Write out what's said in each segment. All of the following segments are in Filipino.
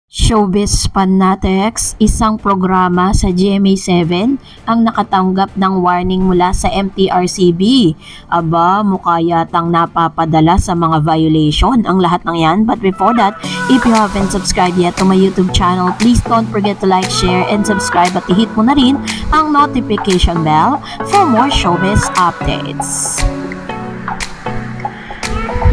Showbiz Fanatics, isang programa sa GMA7 ang nakatanggap ng warning mula sa MTRCB. Aba, mukha yatang napapadala sa mga violation ang lahat ng yan. But before that, if you haven't subscribed yet to my YouTube channel, please don't forget to like, share, and subscribe at i-hit mo na rin ang notification bell for more showbiz updates.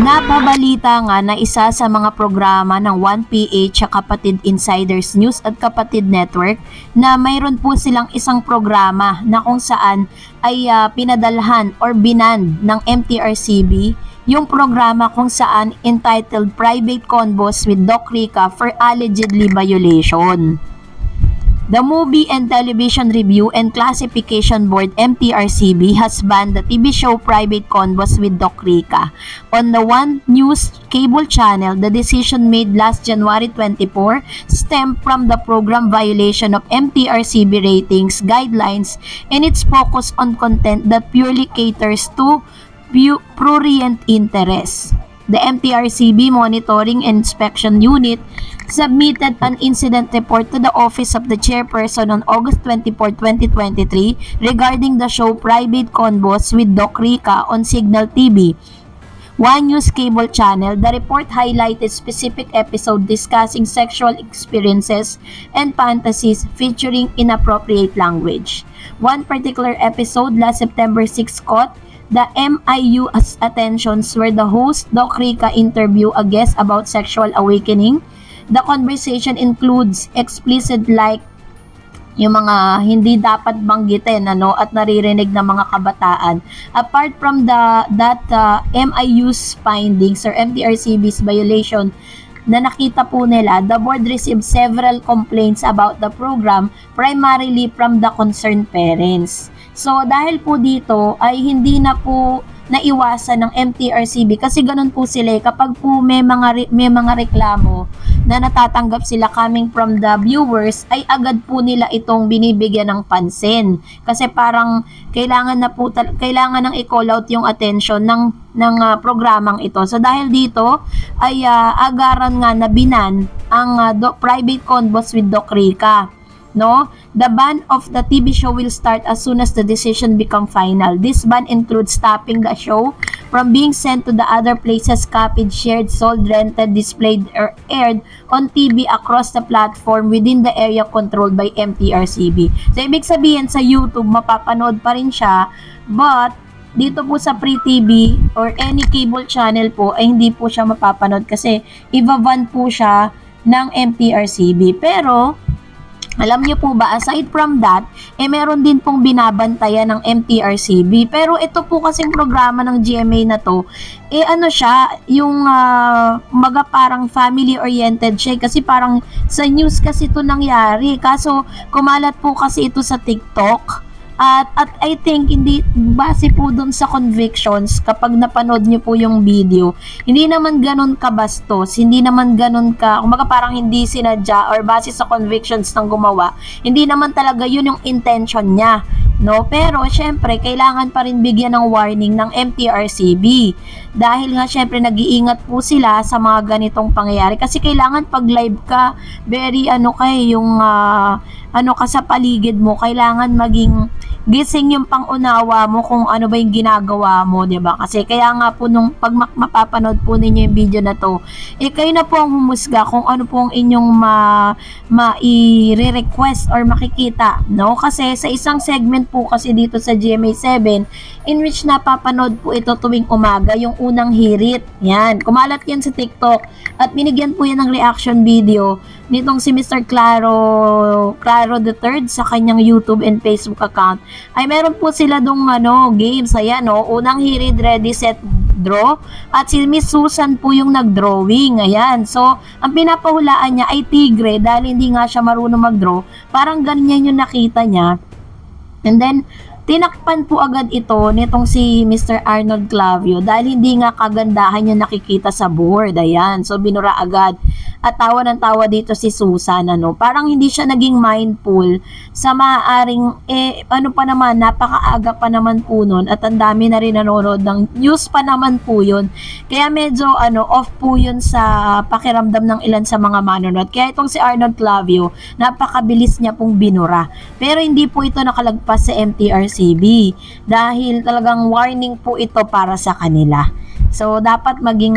Napabalita nga na isa sa mga programa ng 1PH sa Kapatid Insiders News at Kapatid Network na mayroon po silang isang programa na kung saan ay pinadalhan or binand ng MTRCB yung programa kung saan entitled Private Convos with Doc Rica for Allegedly Violation. The Movie and Television Review and Classification Board MTRCB has banned the TV show Private Convos with Doc Rica on the One News cable channel. The decision made last January 24 stemmed from the program violation of MTRCB ratings guidelines and its focus on content that purely caters to prurient interests. The MTRCB Monitoring and Inspection Unit submitted an incident report to the Office of the Chairperson on August 24, 2023 regarding the show Private Convos with Doc Rica on Signal TV, One News cable channel. The report highlighted specific episodes discussing sexual experiences and fantasies featuring inappropriate language. One particular episode last September 6 caught the MIU's attentions where the host, Doc Rica, interview a guest about sexual awakening. The conversation includes explicit like yung mga hindi dapat banggitin at naririnig ng mga kabataan. Apart from MIU's findings or MTRCB's violation na nakita po nila, the board received several complaints about the program, primarily from the concerned parents. So, dahil po dito ay hindi na po naiwasan ng MTRCB kasi ganun po sila kapag po may mga reklamo na natatanggap sila coming from the viewers ay agad po nila itong binibigyan ng pansin kasi parang kailangan ng i-call out yung attention ng programang ito. So dahil dito ay agaran nga na binan ang Private Convos with Doc Rica. The ban of the TV show will start as soon as the decision becomes final. This ban includes stopping the show from being sent to the other places copied, shared, sold, rented, displayed, or aired on TV across the platform within the area controlled by MTRCB. So, ibig sabihin sa YouTube, mapapanood pa rin siya, but dito po sa Free TV or any cable channel po ay hindi po siya mapapanood kasi iba-ban po siya ng MTRCB. Pero alam niyo po ba, aside from that, meron din pong binabantayan ng MTRCB. Pero ito po kasing programa ng GMA na to, siya, yung parang family-oriented siya. Kasi parang sa news kasi ito nangyari. Kaso, kumalat po kasi ito sa TikTok. At I think hindi base po dun sa convictions kapag napanood niyo po yung video, hindi naman ganun kabastos, hindi naman ganun parang hindi sinadya or base sa convictions ng gumawa, hindi naman talaga yun yung intention niya, pero syempre kailangan pa rin bigyan ng warning ng MTRCB dahil nga syempre nag-iingat po sila sa mga ganitong pangyayari kasi kailangan pag live ka very ka sa paligid mo, kailangan maging gising yung pangunawa mo kung ano ba yung ginagawa mo, diba? Kasi kaya nga po nung pag mapapanood po ninyo yung video na to, kayo na po ang humusga kung ano po ang inyong i-request or makikita, Kasi sa isang segment po kasi dito sa GMA7, in which napapanood po ito tuwing umaga, yung unang hirit. Yan, kumalat yan sa TikTok at binigyan po yan ng reaction video nitong si Mr. Claro III sa kanyang YouTube and Facebook account. Ay meron po sila dong games, ayan unang hirit, ready, set, draw, at si Miss Susan po yung nag-drawing, ayan. So, ang pinapahulaan niya ay tigre dahil hindi nga siya marunong mag-draw, parang ganyan yung nakita niya. And then, tinakpan po agad ito nitong si Mr. Arnold Clavio dahil hindi nga kagandahan yung nakikita sa board, ayan. So, binura agad. at tawa ng tawa dito si Susan, ano, parang hindi siya naging mindful sa maaaring, ano pa naman, napakaaga pa naman po nun at ang dami na rin nanonood ng news pa naman po yun. Kaya medyo, off po yun sa pakiramdam ng ilan sa mga manonood. Kaya itong si Arnold Clavio, napakabilis niya pong binura. Pero hindi po ito nakalagpas sa MTRCB dahil talagang warning po ito para sa kanila. So, dapat maging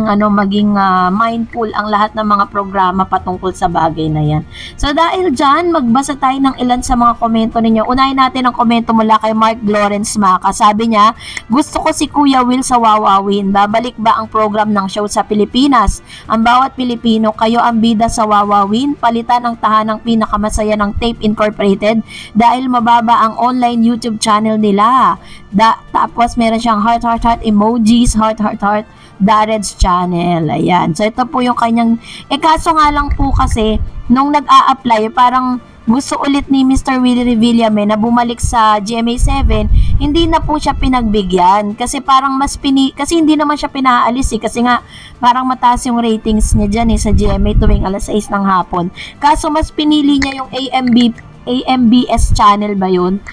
mindful ang lahat ng mga programa patungkol sa bagay na yan. So, dahil dyan, magbasa tayo ng ilan sa mga komento ninyo. Unahin natin ang komento mula kay Mark Lawrence Maca. Sabi niya, gusto ko si Kuya Will sa Wawawin. Babalik ba ang program ng show sa Pilipinas? Ang bawat Pilipino, kayo ang bida sa Wawawin. Palitan ang tahanang pinakamasaya ng Tape Incorporated dahil mababa ang online YouTube channel nila. Tapos meron siyang heart emojis, heart Dared's channel. Ayan. So, ito po yung kanyang, kaso nga lang po kasi, nung nag-a-apply, parang gusto ulit ni Mr. Willie Revillame na bumalik sa GMA7, hindi na po siya pinagbigyan. Kasi parang kasi hindi naman siya pinaalis kasi nga, parang mataas yung ratings niya dyan sa GMA tuwing alas 6 ng hapon. Kaso mas pinili niya yung AMBS channel ba yun?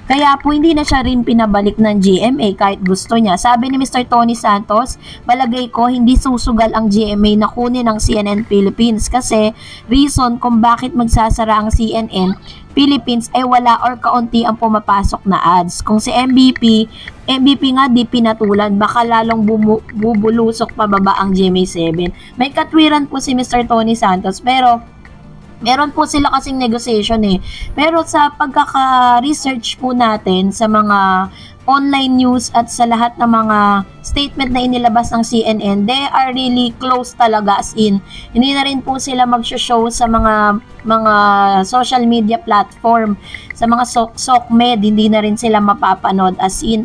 Kaya po hindi na siya rin pinabalik ng GMA kahit gusto niya. Sabi ni Mr. Tony Santos, palagay ko hindi susugal ang GMA na kunin ng CNN Philippines kasi reason kung bakit magsasara ang CNN Philippines ay wala or kaunti ang pumapasok na ads. Kung si MVP nga di pinatulan, baka lalong bubulusok pababa ang GMA7. May katwiran po si Mr. Tony Santos pero meron po sila kasing negotiation Pero sa pagkaka-research po natin sa mga online news at sa lahat ng mga statement na inilabas ng CNN, they are really close talaga as in. Hindi na rin po sila mag-show sa mga social media platform. Sa mga SOCMED, hindi na rin sila mapapanood as in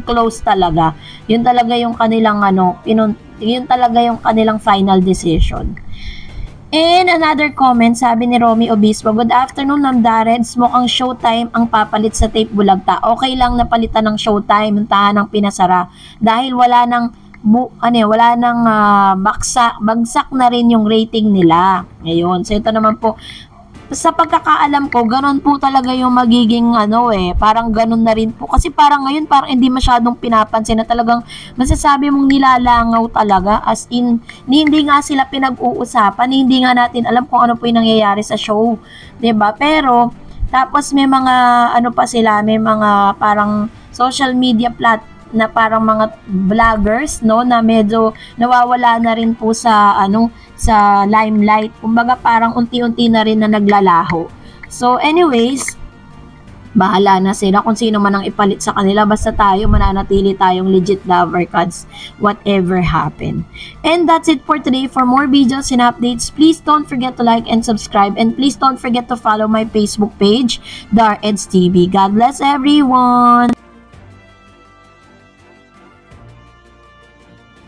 close talaga. Yun talaga yung kanilang yun talaga yung kanilang final decision. And another comment, sabi ni Romy Obispo, good afternoon Ma'am Dareds, mukhang Showtime ang papalit sa Tape Bulagta. Okay lang napalitan ng Showtime, ang tahanang pinasara. Dahil wala nang bagsak na rin yung rating nila. Ngayon, so ito naman po, sa pagkakaalam ko, ganun po talaga yung magiging parang ganun na rin po. Kasi parang ngayon, parang hindi masyadong pinapansin na talagang masasabi mong nilalangaw talaga. As in, hindi nga sila pinag-uusapan, hindi nga natin alam kung ano po yung nangyayari sa show. 'Di ba? Pero, tapos may mga, may mga parang social media na parang mga vloggers na medyo nawawala na rin po sa sa limelight. Kumbaga parang unti-unti na rin na naglalaho. So anyways, bahala na sila kung sino man ang ipalit sa kanila, basta tayo mananatili tayong legit lover cards whatever happen. And that's it for today. For more videos and updates, please don't forget to like and subscribe, and please don't forget to follow my Facebook page, Dareds TV. God bless everyone.